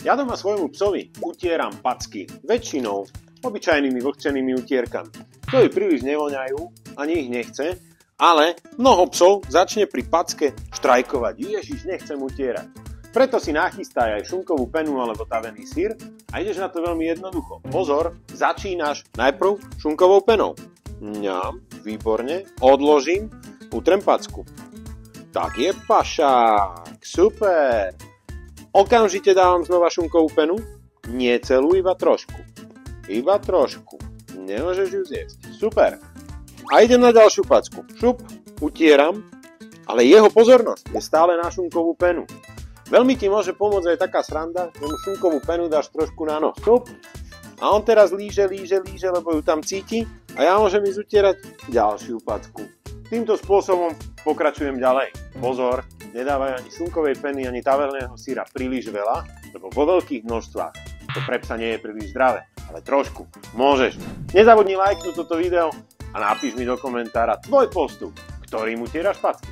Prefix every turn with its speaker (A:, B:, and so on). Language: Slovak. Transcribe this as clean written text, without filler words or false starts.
A: Ja doma svojmu psovi utieram packy, väčšinou obyčajnými vlhčenými utierkami. Psovi príliš nevoňajú, ani ich nechce, ale mnoho psov začne pri packe štrajkovať. Ježiš, nechcem utierať. Preto si nachystaj aj šunkovú penu alebo tavený syr a ideš na to veľmi jednoducho. Pozor, začínaš najprv šunkovou penou. Ňam, výborne, odložím, utrem packu. Tak je pašák, super. Okamžite dávam znova šunkovú penu, nie celú, iba trošku. Iba trošku, nemôžeš ju zjesť. Super. A idem na ďalšiu packu. Šup, utieram, ale jeho pozornosť je stále na šunkovú penu. Veľmi ti môže pomôcť aj taká sranda, že mu šunkovú penu dáš trošku na nos. Šup. A on teraz líže, lebo ju tam cíti a ja môžem ísť utierať ďalšiu packu. Týmto spôsobom pokračujem ďalej. Pozor, nedávaj ani šunkovej peny, ani taverného syra príliš veľa, lebo vo veľkých množstvách to pre psa nie je príliš zdravé, ale trošku môžeš. Nezabudni lajknúť toto video a napíš mi do komentára tvoj postup, ktorým utieraš packy.